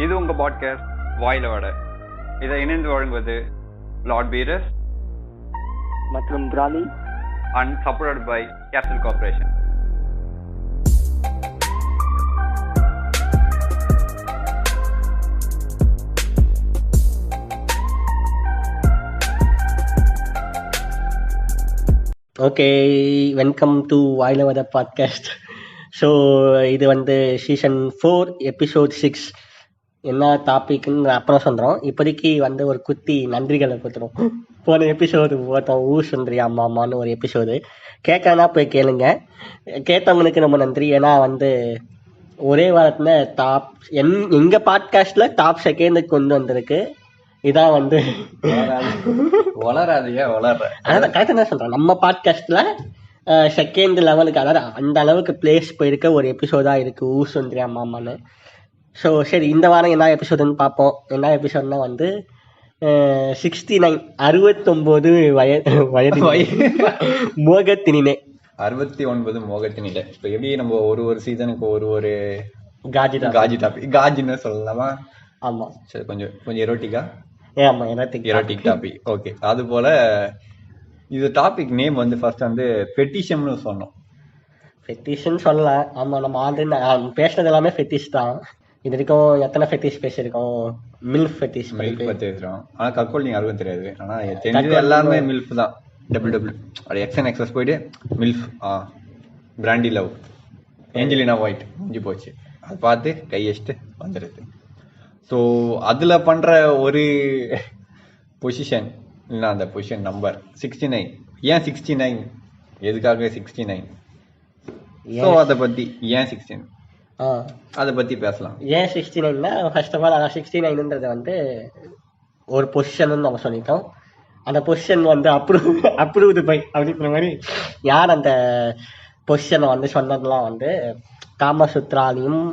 இது உங்கள் பாட்காஸ்ட் வாயில வட. இதை இணைந்து வழங்குவது லார்ட் பீரஸ் மற்றும் பிராலி and supported by capital corporation. Okay, welcome to Vaayila Vada podcast. So இது சீசன் 4 எபிசோட் 6. என்ன டாபிக்னு அப்புறம் சொல்கிறோம். இப்போதைக்கு ஒரு குத்தி நன்றிகளை கொடுத்துரும். போன எபிசோடு போட்டோம், ஊர் சுந்தரி அம்மான்னு ஒரு எபிசோடு. கேட்கறனா போய் கேளுங்க. கேட்டவங்களுக்கு ரொம்ப நன்றி. ஏன்னா ஒரே வாரத்தில் டாப் எங்கள் பாட்காஸ்டில் டாப் செகண்டுக்கு கொண்டு வந்திருக்கு. இதான் அதான் கரெக்டாக தான் சொல்கிறேன். நம்ம பாட்காஸ்டில் செகண்ட் லெவலுக்கு, அதாவது அந்த அளவுக்கு பிளேஸ் போயிருக்க ஒரு எபிசோடாக இருக்குது ஊர் சுந்தரி அம்மான்னு. ஸோ சரி, இந்த வாரம் என்ன எபிசோடுன்னு பார்ப்போம். என்ன எபிசோட்னா 69 69 வயது மோகத்தினிலே 69 மோகத்தினிலே. இப்போ எப்படி நம்ம ஒரு சீசனுக்கு ஒரு காஜி டாபிக் காஜின்னு சொல்லலாமா? ஆமாம், சரி, கொஞ்சம் எரோட்டிக்கா. ஆமாம், எரோட்டிக் டாபிக். ஓகே, அது போல இது டாபிக் நேம் ஃபர்ஸ்ட் ஃபெட்டிஷம்னு சொன்னோம். ஃபெட்டிஷ்னு சொல்லலாம். ஆமாம், நம்ம ஆல்ரெடி பேசுனது எல்லாமே ஃபெட்டிஷ் தான். இது வரைக்கும் எத்தனை ஃபெட்டிஷ் பேசியிருக்கோம்? மில்ஃப் ஃபெட்டிஷ் பற்றி பேசுகிறோம். ஆனால் கற்கொள் நீங்கள் யாருக்கும் தெரியாது. ஆனால் தெரிஞ்சது எல்லாமே மில்ஃப் தான். டபுள் அது எக்ஸ்என் எக்ஸஸ் போயிட்டு milf, brandy love, Angelina white முடிஞ்சு போச்சு. அது பார்த்து கையெஸ்ட்டு வந்துடுது. ஸோ அதில் பண்ணுற ஒரு பொசிஷன் இல்லைன்னா அந்த பொசிஷன் நம்பர் 69. ஏன் 69? எதுக்காக 69? ஸோ அதை பற்றி ஏன் 69 அதை பற்றி பேசலாம். ஏன் 69னா, ஃபர்ஸ்ட் ஆஃப் ஆல் 69ன்றது ஒரு பொசிஷன் நம்ம சொல்லிட்டோம். அந்த பொசிஷன் அப்ரூவ்டு பை அப்படிங்கிற மாதிரி யார் அந்த பொசிஷனை சொன்னதுலாம் காமசூத்ராலையும்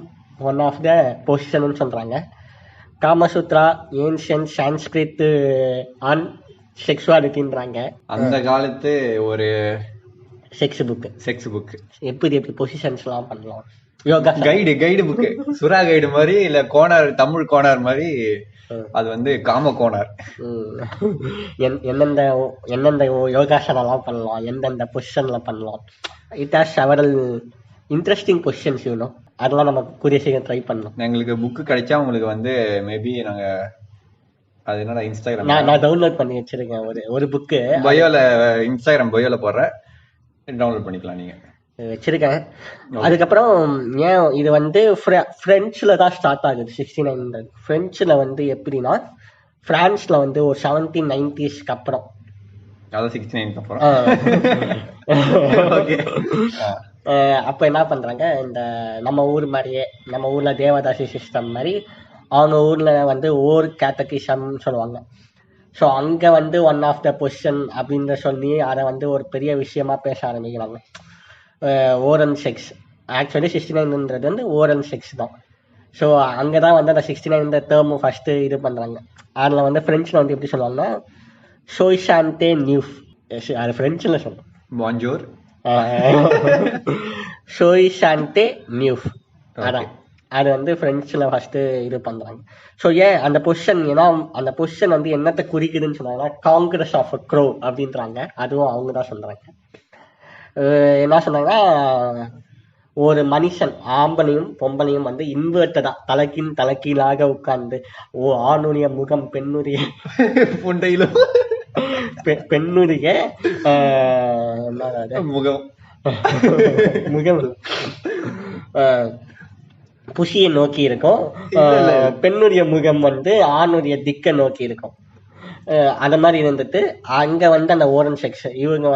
ஒன் ஆஃப் த பொசிஷன் சொல்கிறாங்க. காமசூத்ரா ஏன்ஷியன் சான்ஸ்கிரிட் ஆன் செக்ஸுவாலிட்டின்றாங்க. அந்த காலத்து ஒரு செக்ஸ் புக். எப்படி பொசிஷன்ஸ்லாம் பண்ணலாம், yoga guide book, Sura guide மாதிரி, இல்ல கோனார், தமிழ் கோனார் மாதிரி. அது காம கோனார். எந்தெந்த யோகாசனம்லாம் பண்ணலாம், எந்தெந்த பொசிஷன்ல பண்ணலாம். It has several interesting positions. அதெல்லாம் நம்ம கூடிய சீக்கிரம் ட்ரை பண்ணலாம். எங்களுக்கு புக்கு கிடைச்சா உங்களுக்கு மேபி நாங்க அது என்னடா இன்ஸ்டாகிராம் நான் டவுன்லோட் பண்ணி வச்சிருக்கேன் ஒரு புக்கு. இன்ஸ்டாகிராம் பயோல போடுறேன், டவுன்லோட் பண்ணிக்கலாம் நீங்க. வச்சிருக்கேன். அதுக்கப்புறம் ஏன் இது பிரெஞ்சில் தான் ஸ்டார்ட் ஆகுது 69. பிரெஞ்சில் எப்படின்னா, பிரான்ஸ்ல ஒரு 1790s அப்புறம், அதான் 69 அப்புறம் அப்போ என்ன பண்றாங்க, இந்த நம்ம ஊர் மாதிரியே, நம்ம ஊர்ல தேவதாசி சிஸ்டம் மாதிரி அவங்க ஊர்ல ஓர் கேட்டகிசம்னு சொல்லுவாங்க. ஸோ அங்கே ஒன் ஆஃப் த பொசிஷன் அப்படின்னு சொல்லி அதை ஒரு பெரிய விஷயமா பேச ஆரம்பிக்கிறாங்க. Oral sex. ஆக்சுவலி 69ன்றது ஓரல் செக்ஸ் தான். ஸோ அங்கே தான் அந்த 69 டேர்ம் ஃபர்ஸ்ட் இது பண்ணுறாங்க. அதில் ஃப்ரெஞ்சில் எப்படி சொல்லுவாங்கன்னா, சோய்சான்டே நியூஃப். அது ஃப்ரெஞ்சில் சொல்லுவோம், பாஞ்சோர், சோய்சான்டே நியூஃப். அதான் அது ஃப்ரெஞ்சில் ஃபர்ஸ்ட் இது பண்ணுறாங்க. ஸோ ஏன் அந்த பொசிஷன், ஏன்னா அந்த பொசிஷன் என்னத்தை குறிக்குதுன்னு சொன்னாங்கன்னா, காங்கிரஸ் ஆஃப் க்ரோ அப்படின்றாங்க. அதுவும் அவங்க தான் சொல்கிறாங்க. என்ன சொன்னாங்கன்னா, ஒரு மனுஷன் ஆம்பளையும் பொம்பளையும் இன்வெர்ட்டடா தலைக்கீழாக உட்கார்ந்து, ஆணுடைய முகம் பெண்ணுடைய புண்டையிலும் பெண்ணுடைய முகம் புஷியை நோக்கி இருக்கும். பெண்ணுடைய முகம் ஆணுடைய திக்க நோக்கி இருக்கும். அந்த மாதிரி இருந்துட்டு அங்க அந்த ஓரல் செக்ஸ், இவங்க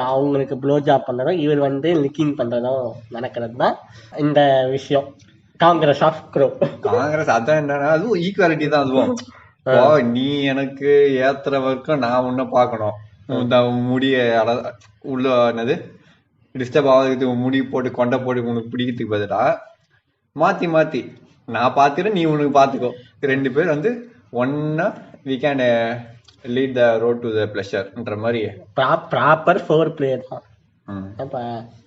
அவங்களுக்கு ப்ளோ ஜாப் பண்றதும், இவர் லிக்கிங் பண்றதும் நடக்கிறது தான் இந்த விஷயம். Congress of grow. காங்கிரஸ் அதான் என்னன்னா, அதுவும் ஈக்குவாலிட்டி தான். அதுவும் நீ எனக்கு ஏத்துற வரைக்கும் நான் உன்ன பாக்கணும், முடிய உள்ள என்னது டிஸ்டர்ப் ஆகுறதுக்கு முடி போட்டு கொண்டை போட்டு உனக்கு பிடிக்கிறதுக்கு பதிலா மாத்தி நான் பாத்துக்கிறேன், நீ உனக்கு பாத்துக்கோ. 2 பேர் ஒன்னா we can lead the road to the pleasureன்ற மாதிரி ப்ராப்பர் ஃபோர் பிளே தான். இப்போ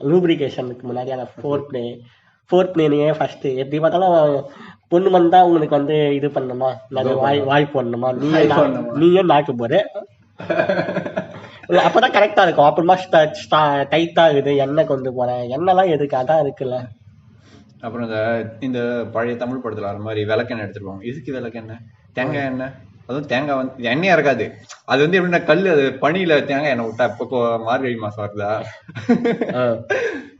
லூப்ரிகேஷனுக்கு முன்னாடி அந்த ஃபோர் பிளே, ஃபோர்த் பிளேனையே ஃபர்ஸ்ட் எப்படி பார்த்தாலும் பொண்ணு வந்தா உங்களுக்கு வந்து இது பண்ணணுமா, நிறைய வாய் போடணுமா, நீயே நாக்கு போற அப்பதான் கரெக்டா இருக்கும். அப்புறமா டைட் ஆகுது, எண்ணெய் கொண்டு போறேன், எண்ணெய்லாம் எதுக்கு, அதான் இருக்குல்ல. அப்புறம் இந்த பழைய தமிழ் படத்துல வர மாதிரி விளக்கெண்ணெய் எடுத்துருவாங்க. இதுக்கு விளக்கெண்ணெய், தேங்காய் எண்ணெய், அதுவும் தேங்காய் வந்து எண்ணெயா இருக்காது. அது வந்து எப்படின்னா கல்லு, அது பனியில தேங்காய் எண்ணெய் விட்டா இப்போ மார்கழி மாசம் வருதா,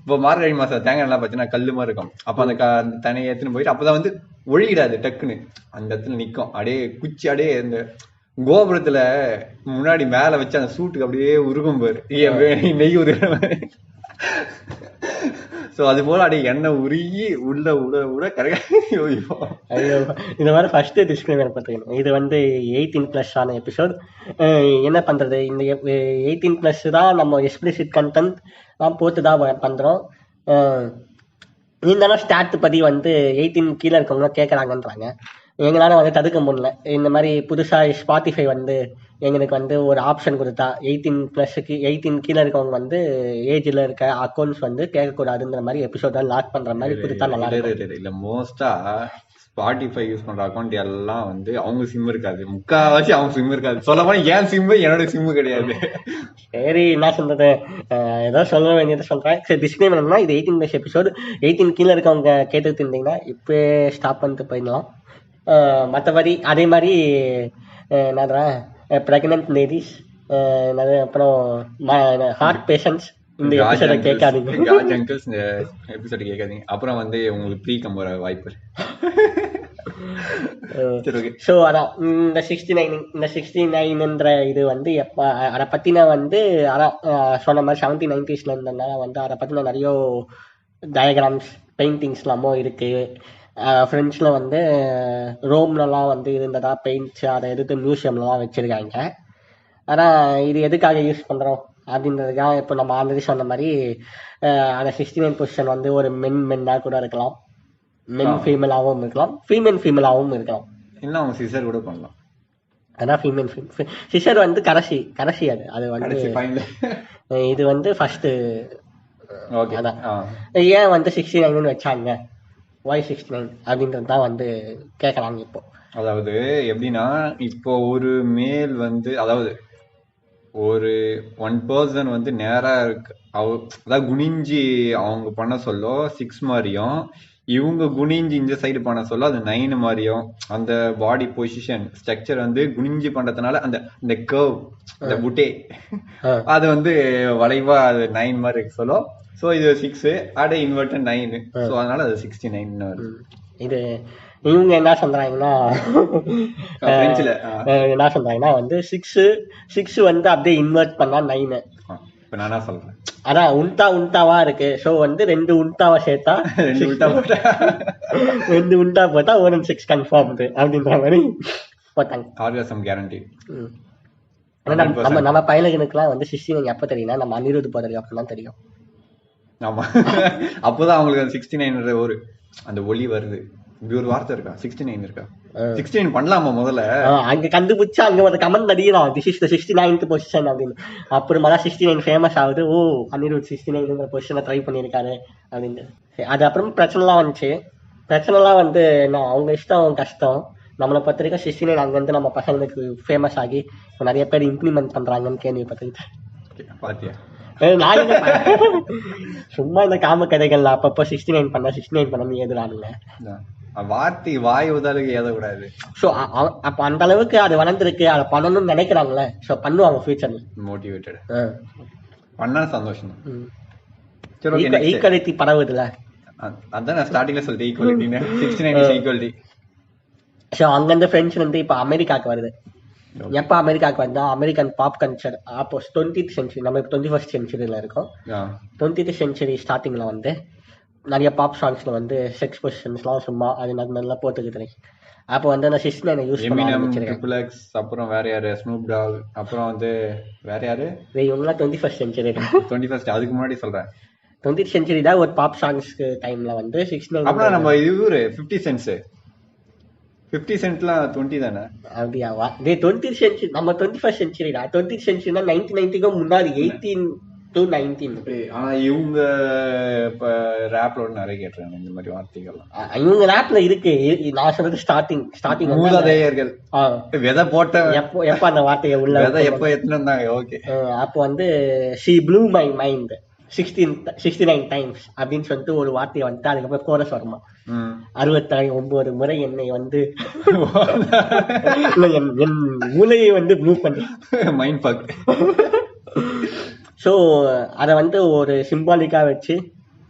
இப்போ மார்கழி மாசம் தேங்காய் எண்ணெய் பார்த்தீங்கன்னா கல்லு மாதிரி இருக்கும். அப்ப அந்த தனியை எடுத்துன்னு போயிட்டு அப்பதான் வந்து ஒழியிடாது, டக்குன்னு அந்த இடத்துல நிக்கும். அப்படியே குச்சி அப்படியே இந்த கோபுரத்துல முன்னாடி மேல வச்சு அந்த சூட்டுக்கு அப்படியே உருகும் பாரு, நெய் உருகிற மாதிரி. சோ அது போல அப்படியே எண்ணெய் உருகி உள்ள உட உட கரெக்டாக. இந்த மாதிரி ஃபர்ஸ்ட் டிஸ்கிளைமர் பார்த்துக்கணும். இது வந்து 18+ ஆன எபிசோட். என்ன பண்றது, இந்த 18+ தான் நம்ம எக்ஸ்பிளிசிட் கண்டென்ட் தான் போட்டு தான் பண்றோம். இருந்தாலும் ஸ்டார்ட் பத்தி வந்து 18 கீழே இருக்கவங்க கேட்கறாங்கன்றாங்க. எங்களால வந்து தடுக்க முடியல. இந்த மாதிரி புதுசா ஸ்பாட்டிஃபை வந்து எங்களுக்கு வந்து ஒரு ஆப்ஷன் கொடுத்தா 18+ கீழே இருக்கவங்க வந்து ஏஜ்ல இருக்க அக்கௌண்ட்ஸ் வந்து கேட்கக்கூடாதுன்ற மாதிரி எபிசோட லாக் பண்ற மாதிரி கொடுத்தா நல்லா இருக்கும். இல்ல மோஸ்டா ஸ்பாட்டிஃபை யூஸ் பண்ற அக்கௌண்ட் எல்லாம் வந்து அவங்க சிம் இருக்காது, முக்காவாசி அவங்க சிம் இருக்காது. சொல்ல போனா ஏன் சிம்மு என்னோட சிம்மு கிடையாது. சரி, என்ன சொல்றது, ஏதோ சொல்ல வேண்டியதை சொல்றேன். சரி, டிஸ்கிளைமர் என்னன்னா, இது 18+ எபிசோடு. 18 கீழே இருக்கவங்க கேட்டுட்டு இருந்தீங்கன்னா இப்போ ஸ்டாப் பண்ணிட்டு போயிடலாம். மற்றபடி அதே மாதிரி என்னதுறேன், ப்ரெக்னென்ட் லேடிஸ், அப்புறம் ஹார்ட் பேஷண்ட்ஸ் இந்த எபிசோட கேட்காதீங்க. இந்த எபிசோட கேட்காதீங்க. அப்புறம் வந்து உங்களுக்கு ப்ரீ கம் வர வாய்ப்பு. ஸோ அதான் இந்த 69ன்ற இது வந்து எப்போ அதை பற்றின வந்து அதான் சொன்ன மாதிரி 70s 90s இருந்ததுனால வந்து அதை பற்றின நிறைய டயக்ராம்ஸ் பெயிண்டிங்ஸ்லாமோ இருக்குது. ஃப்ரெண்ட்ஸில் வந்து ரோம்லலாம் வந்து இருந்ததா பெயிண்ட்ஸ், அதை எடுத்து மியூசியம்லாம் வச்சுருக்காங்க. ஆனால் இது எதுக்காக யூஸ் பண்ணுறோம் அப்படின்றதுக்காக இப்போ நம்ம ஆல்ரெடி சொன்ன மாதிரி அந்த 69 பொசிஷன் வந்து ஒரு மென்னாக கூட இருக்கலாம், மென் ஃபீமேலாகவும் இருக்கலாம், ஃபீமேலாகவும் இருக்கலாம், இல்லை அவங்க சிசர் கூட பண்ணலாம். அதான் ஃபீமேல் சிசர் வந்து கடைசி அது வந்து இது வந்து ஃபர்ஸ்ட். அதான் ஏன் வந்து 69 வச்சாங்க, வாய் 69 அப்படின்றது தான் வந்து கேட்கறாங்க இப்போ. அதாவது எப்படின்னா, இப்போ ஒரு மேல் வந்து அதாவது ஒரு ஒன் பர்சன் வந்து நேரா இருக்கு, அதாவது குனிஞ்சி அவங்க பண்ண சொல்ல 6 மாதிரியும், இவங்க குனிஞ்சி இந்த சைடு பண்ண சொல்ல அது 9 மாதிரியும். அந்த பாடி பொசிஷன் ஸ்ட்ரக்சர் வந்து குனிஞ்சி பண்றதுனால அந்த கர்வ், அந்த புட்டே அது வந்து வளைவா அது 9 மாதிரி இருக்கு சொல்ல. சோ இது 6 அடே இன்வெர்டட் 9, சோ அதனால அது 69 வருது. இது இவங்க என்ன சொல்றாங்கன்னா என்ன சொல்றாங்கன்னா வந்து 6 வந்து அப்படியே இன்வெர்ட் பண்ணா 9. இப்ப நானா சொல்றேன், அதான் உல்டாவா இருக்கு. சோ வந்து 2 உல்டாவா சேர்த்தா 2 உல்டா போட்டா 1/6 கன்ஃபார்ம் அப்படின்ற மாதிரி போட்டாங்க. Orgasm guarantee. நம்ம பையனுக்குலாம் வந்து 69 எப்ப தெரியும்னா நம்ம அனிருத் போறதுக்கு அப்புறம் தான் தெரியும். ஆமா, அப்போதான் அவங்களுக்கு 69 ஒரு அந்த ஒலி வருது. இப்படி ஒரு வார்த்தை இருக்கா, 69 இருக்கா, 69 பண்ணலாமா முதல்ல அங்க கண்டுபிடிச்சா அங்க ஒரு கமெண்ட் அடிக்கலாம், this is the 69th position அப்படின்னு. அப்புறமா 69 ஃபேமஸ் ஆகுது, ஓ அனிருத் 69ங்கிற பொசிஷனை ட்ரை பண்ணியிருக்காரு அப்படின்னு. அது அப்புறம் பிரச்சனைலாம் வந்துச்சு. பிரச்சனைலாம் வந்து என்ன, அவங்க இஷ்டம் அவங்க கஷ்டம். நம்மளை பொறுத்த வரைக்கும் 69 அங்க வந்து நம்ம பசங்களுக்கு ஃபேமஸ் ஆகி இப்போ நிறைய பேர் இம்ப்ளிமெண்ட் பண்றாங்கன்னு கேள்விப்பட்டிருக்கேன். பாத்தியா, சும்மா இந்த காம கதைகள்ல அப்பப்போ 69 பண்ண ஏதுறானுங்க. வார்த்தை வாய் உதாலுக்கு ஏதக்கூடாது. சோ அப்ப அந்த அளவுக்கு அது வளர்ந்துருக்கு, அதை பண்ணணும்னு நினைக்கிறாங்களே, சோ பண்ணுவாங்க ஃபியூச்சர்ல. மோட்டிவேட்டட் பண்ணா சந்தோஷம். ஈக்குவாலிட்டி பரவுதுல, அதான் நான் ஸ்டார்டிங்ல சொல்லிட்டேன், ஈக்குவாலிட்டின்னு. 69 இஸ் ஈக்குவாலிட்டி. சோ அங்கிருந்து ஃப்ரெண்ட்ஸ் வந்து இப்ப அமெரிக்காவுக்கு வருது. எப்ப அமெரிக்காவுக்கு வந்தா அமெரிக்கன் பாப் கல்ச்சர் அப்போ 20th சென்ச்சுரி, நம்ம இப்போ 21st சென்ச்சுரியில இருக்கோம். 20th சென்ச்சுரி ஸ்டார்டிங்ல வந்து நிறைய பாப் சாங்ஸ்ல வந்து செக்ஸ் பொசிஷன்ஸ்லாம் சும்மா அது நல்லா போட்டுக்கிட்டு. அப்போ வந்து அந்த 69 யூஸ் பண்ண ஆரம்பிச்சிருக்கேன். அப்புறம் வேற யாரு, ஸ்னூப் டாக், அப்புறம் வந்து வேற யாரு, இவங்கலாம் 21st சென்ச்சுரி. 21st அதுக்கு முன்னாடி சொல்றேன். 20th சென்ச்சுரி தான் ஒரு பாப் சாங்ஸ்க்கு டைம்ல வந்து 69. அப்புறம் நம்ம இவரு 50 சென்ட்ஸ் 50 சென்ட்லாம் 20 தானே? அப்படியாவா? 20th சென்ச்சுரி நம்ம 21st சென்ச்சுரிடா. 20th சென்ச்சுரினா 1990க்கு முன்னாடி 18 to 19. ஆனா இவங்க இப்ப ரேப்ல நிறைய கேட்டுறாங்க இந்த மாதிரி வார்த்தைகள்லாம். இவங்க ரேப்ல இருக்கு. நான் சொல்றது ஸ்டார்டிங் மூதாதையர்கள் விதை போட்ட எப்ப அந்த வார்த்தையை உள்ள விதை எப்ப எத்தனை இருந்தாங்க. ஓகே, அப்போ வந்து she blew my mind 69 times அப்படின்னு சொல்லிட்டு ஒரு வார்த்தையை வந்துட்டு அதுக்கப்புறம் கோரஸ் வருமா 69 முறை என்னை வந்து என் மூளையை வந்து ப்ளூ பண்ணி மைண்ட் ஃபக். ஸோ அதை வந்து ஒரு சிம்பாலிக்கா வச்சு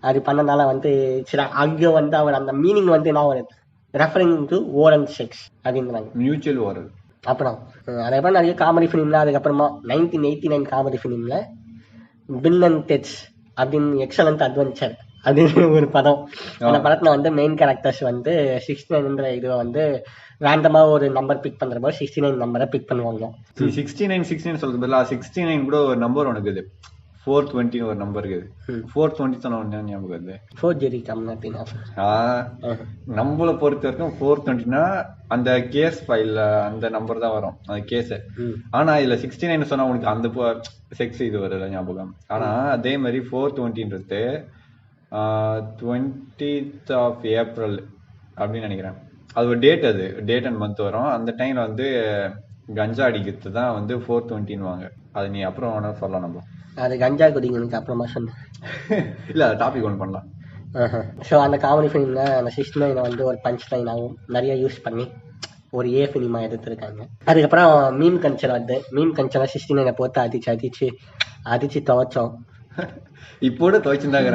அது பண்ணனால வந்து சரி அங்க வந்து அவர் அந்த மீனிங் வந்து என்ன வருது, ரெஃபரிங் டு ஓரல் செக்ஸ் அப்படின்றாங்க, மியூச்சுவல் ஓரல். அப்புறம் அதுக்கப்புறம் நிறைய காமெடி ஃபிலிம்ல, அதுக்கப்புறமா 1989 காமெடி ஃபிலிம்ல பில் அண்ட் டெட்ஸ் அப்படின்னு எக்ஸலண்ட் அட்வென்ச்சர் அப்படின்னு ஒரு படம். அந்த படத்துல வந்து மெயின் கேரக்டர்ஸ் வந்து 69ன்ற இதுவை வந்து ரேண்டமா ஒரு நம்பர் பிக் பண்றப்போ 69 நம்பரை பிக் பண்ணுவாங்க. 69 சொல்றது பதிலா 69 கூட ஒரு நம்பர் உனக்கு இது 420 ஒரு நம்பர் இருக்குது. 420 தான ஒண்ணு ஞாபகம் வருது. 4 கம்னாட்டினா நம்மள பொறுத்த வரைக்கும் 420னா அந்த கேஸ் ஃபைல்ல அந்த நம்பர் தான் வரும், அந்த கேஸ். ஆனா இதுல 69 சொன்னா உனக்கு அந்த செக்ஸ் இது வரல ஞாபகம். ஆனா அதே மாதிரி 420ன்றது 20th of April அப்படின்னு நினைக்கிறேன். அது ஒரு டேட், அது டேட் அண்ட் மந்த் வரும். அந்த டைம்ல வந்து கஞ்சா அடிக்கிறது தான் வந்து 420 அது நீ அப்புறம் வேணா சொல்லலாம். நம்ம அது கஞ்சா குடிங்களுக்கு அப்புறமா சொன்னேன். இல்ல டாபிக் ஒன்று பண்ணலாம். ஸோ அந்த காமெடி ஃபிலிம்ல அந்த 69 வந்து ஒரு பஞ்ச் லைனாகவும் நிறைய யூஸ் பண்ணி ஒரு ஃபிலிமா எடுத்திருக்காங்க. அதுக்கப்புறம் மீன் கல்ச்சர் வந்து மீன் கல்ச்சரை 69 போட்டு அடிச்சு துவைச்சோம். இப்போட துவைச்சிருந்தாங்க.